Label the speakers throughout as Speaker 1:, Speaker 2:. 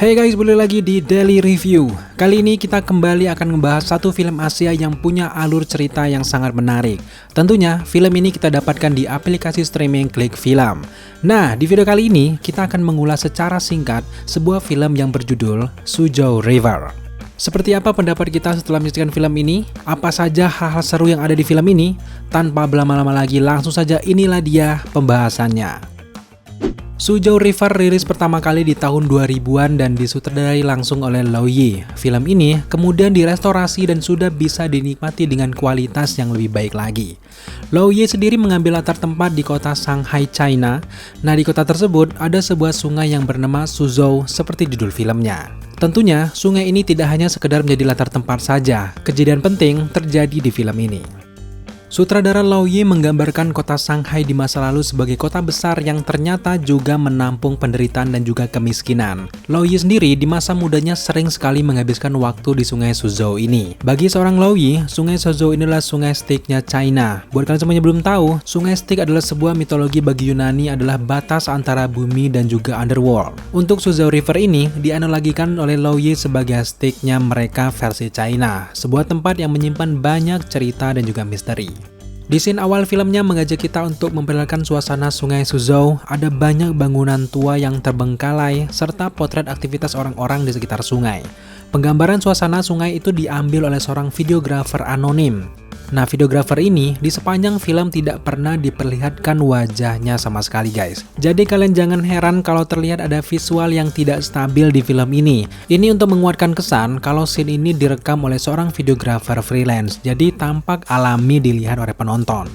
Speaker 1: Hey guys, balik lagi di Daily Review. Kali ini kita kembali akan membahas satu film Asia yang punya alur cerita yang sangat menarik. Tentunya film ini kita dapatkan di aplikasi streaming Klik Film. Nah, di video kali ini kita akan mengulas secara singkat sebuah film yang berjudul Suzhou River. Seperti apa pendapat kita setelah menyaksikan film ini? Apa saja hal-hal seru yang ada di film ini? Tanpa berlama-lama lagi, langsung saja inilah dia pembahasannya. Suzhou River rilis pertama kali di tahun 2000-an dan disutradarai langsung oleh Lau Yi. Film ini kemudian direstorasi dan sudah bisa dinikmati dengan kualitas yang lebih baik lagi. Lau Yi sendiri mengambil latar tempat di kota Shanghai, China. Nah, di kota tersebut ada sebuah sungai yang bernama Suzhou seperti judul filmnya. Tentunya, sungai ini tidak hanya sekedar menjadi latar tempat saja. Kejadian penting terjadi di film ini. Sutradara Lau Yi menggambarkan kota Shanghai di masa lalu sebagai kota besar yang ternyata juga menampung penderitaan dan juga kemiskinan. Lau Yi sendiri di masa mudanya sering sekali menghabiskan waktu di sungai Suzhou ini. Bagi seorang Lau Yi, sungai Suzhou inilah sungai Styx-nya China. Buat kalian semuanya belum tahu, sungai Styx adalah sebuah mitologi bagi Yunani, adalah batas antara bumi dan juga underworld. Untuk Suzhou River ini dianalogikan oleh Lau Yi sebagai Styx-nya mereka versi China, sebuah tempat yang menyimpan banyak cerita dan juga misteri. Di scene awal filmnya mengajak kita untuk memperlihatkan suasana sungai Suzhou, ada banyak bangunan tua yang terbengkalai, serta potret aktivitas orang-orang di sekitar sungai. Penggambaran suasana sungai itu diambil oleh seorang videografer anonim. Nah, videografer ini di sepanjang film tidak pernah diperlihatkan wajahnya sama sekali guys. Jadi kalian jangan heran kalau terlihat ada visual yang tidak stabil di film ini. Ini untuk menguatkan kesan kalau scene ini direkam oleh seorang videografer freelance, jadi tampak alami dilihat oleh penonton.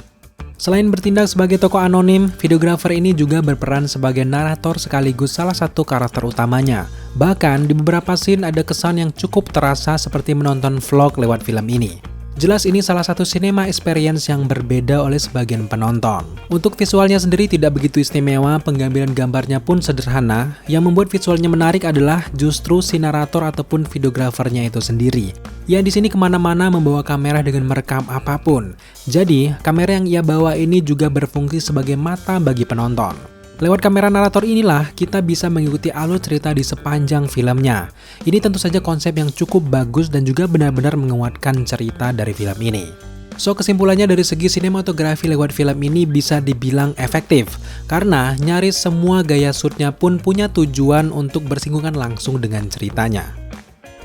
Speaker 1: Selain bertindak sebagai tokoh anonim, videografer ini juga berperan sebagai narator sekaligus salah satu karakter utamanya. Bahkan di beberapa scene ada kesan yang cukup terasa seperti menonton vlog lewat film ini. Jelas ini salah satu cinema experience yang berbeda oleh sebagian penonton. Untuk visualnya sendiri tidak begitu istimewa, pengambilan gambarnya pun sederhana. Yang membuat visualnya menarik adalah justru si narator ataupun videografernya itu sendiri. Yang di sini kemana-mana membawa kamera dengan merekam apapun. Jadi, kamera yang ia bawa ini juga berfungsi sebagai mata bagi penonton. Lewat kamera narator inilah kita bisa mengikuti alur cerita di sepanjang filmnya. Ini tentu saja konsep yang cukup bagus dan juga benar-benar menguatkan cerita dari film ini. So, kesimpulannya dari segi sinematografi lewat film ini bisa dibilang efektif. Karena nyaris semua gaya shootnya pun punya tujuan untuk bersinggungan langsung dengan ceritanya.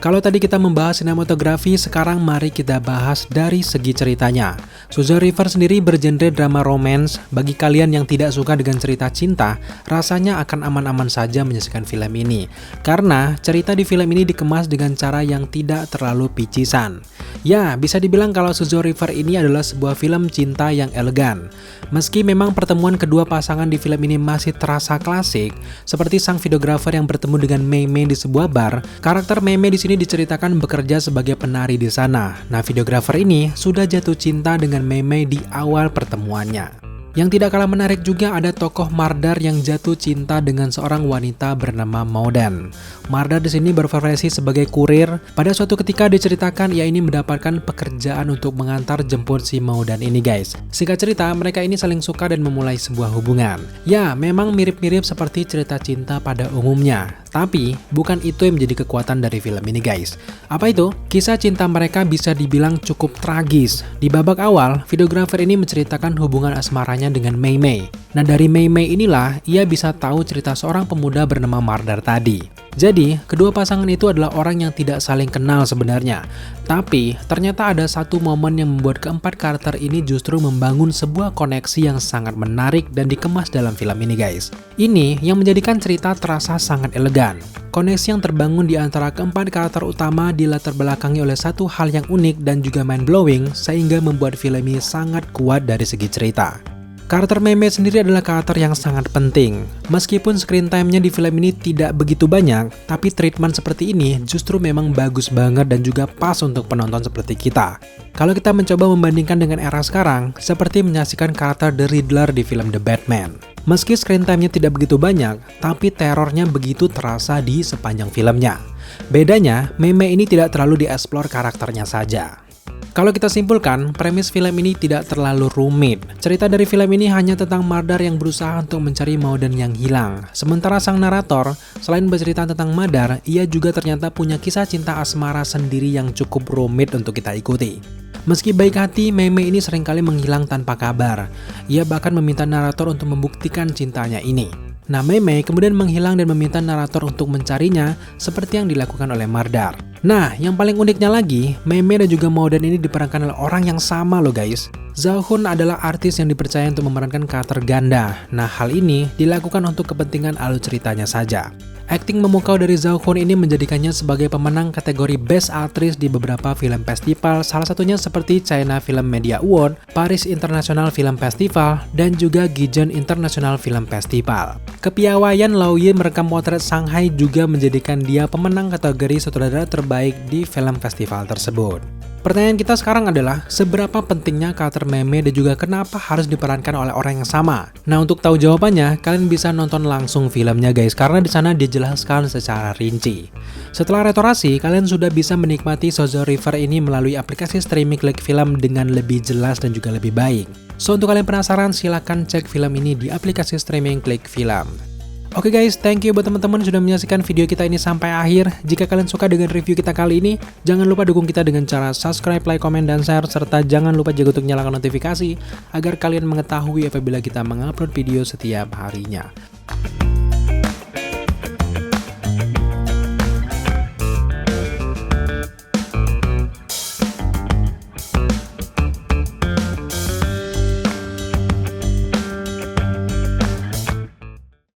Speaker 1: Kalau tadi kita membahas sinematografi, sekarang mari kita bahas dari segi ceritanya. Suzhou River sendiri bergenre drama romance. Bagi kalian yang tidak suka dengan cerita cinta, rasanya akan aman-aman saja menyaksikan film ini. Karena cerita di film ini dikemas dengan cara yang tidak terlalu picisan. Ya, bisa dibilang kalau Suzhou River ini adalah sebuah film cinta yang elegan. Meski memang pertemuan kedua pasangan di film ini masih terasa klasik, seperti sang videografer yang bertemu dengan Mei Mei di sebuah bar, karakter Mei Mei di sini diceritakan bekerja sebagai penari di sana. Nah, videografer ini sudah jatuh cinta dengan Mei Mei di awal pertemuannya. Yang tidak kalah menarik juga ada tokoh Mardar yang jatuh cinta dengan seorang wanita bernama Maudan. Mardar di sini berprofesi sebagai kurir. Pada suatu ketika diceritakan ia ini mendapatkan pekerjaan untuk mengantar jemput si Maudan ini guys. Singkat cerita, mereka ini saling suka dan memulai sebuah hubungan. Ya, memang mirip-mirip seperti cerita cinta pada umumnya. Tapi, bukan itu yang menjadi kekuatan dari film ini guys. Apa itu? Kisah cinta mereka bisa dibilang cukup tragis. Di babak awal, videografer ini menceritakan hubungan asmaranya dengan Mei Mei. Nah, dari Mei Mei inilah ia bisa tahu cerita seorang pemuda bernama Mardar tadi. Jadi, kedua pasangan itu adalah orang yang tidak saling kenal sebenarnya. Tapi, ternyata ada satu momen yang membuat keempat karakter ini justru membangun sebuah koneksi yang sangat menarik dan dikemas dalam film ini guys. Ini yang menjadikan cerita terasa sangat elegan. Koneksi yang terbangun di antara keempat karakter utama dilatar belakangi oleh satu hal yang unik dan juga mind-blowing sehingga membuat film ini sangat kuat dari segi cerita. Karakter Mei Mei sendiri adalah karakter yang sangat penting. Meskipun screen time-nya di film ini tidak begitu banyak, tapi treatment seperti ini justru memang bagus banget dan juga pas untuk penonton seperti kita. Kalau kita mencoba membandingkan dengan era sekarang, seperti menyaksikan karakter The Riddler di film The Batman. Meski screen time-nya tidak begitu banyak, tapi terornya begitu terasa di sepanjang filmnya. Bedanya, Mei Mei ini tidak terlalu dieksplor karakternya saja. Kalau kita simpulkan, premis film ini tidak terlalu rumit. Cerita dari film ini hanya tentang Mardar yang berusaha untuk mencari Maudan yang hilang. Sementara sang narator, selain bercerita tentang Mardar, ia juga ternyata punya kisah cinta asmara sendiri yang cukup rumit untuk kita ikuti. Meski baik hati, Mei Mei ini seringkali menghilang tanpa kabar. Ia bahkan meminta narator untuk membuktikan cintanya ini. Nah, Mei Mei kemudian menghilang dan meminta narator untuk mencarinya seperti yang dilakukan oleh Mardar. Nah, yang paling uniknya lagi, Mei Mei dan juga Maudan ini diperankan oleh orang yang sama loh guys. Zhao Hun adalah artis yang dipercaya untuk memerankan karakter ganda. Nah, hal ini dilakukan untuk kepentingan alur ceritanya saja. Akting memukau dari Zhao Hun ini menjadikannya sebagai pemenang kategori Best Actress di beberapa film festival, salah satunya seperti China Film Media Award, Paris International Film Festival, dan juga Gijon International Film Festival. Kepiawaian Lau Ye merekam potret Shanghai juga menjadikan dia pemenang kategori sutradara terbaik di film festival tersebut. Pertanyaan kita sekarang adalah, seberapa pentingnya karakter Mei Mei dan juga kenapa harus diperankan oleh orang yang sama? Nah, untuk tahu jawabannya, kalian bisa nonton langsung filmnya guys, karena di sana dijelaskan secara rinci. Setelah restorasi, kalian sudah bisa menikmati Shoujo River ini melalui aplikasi streaming Klik Film dengan lebih jelas dan juga lebih baik. So, untuk kalian penasaran, silahkan cek film ini di aplikasi streaming Klik Film. Oke guys, thank you buat teman-teman sudah menyaksikan video kita ini sampai akhir. Jika kalian suka dengan review kita kali ini, jangan lupa dukung kita dengan cara subscribe, like, komen, dan share, serta jangan lupa juga untuk nyalakan notifikasi agar kalian mengetahui apabila kita mengupload video setiap harinya.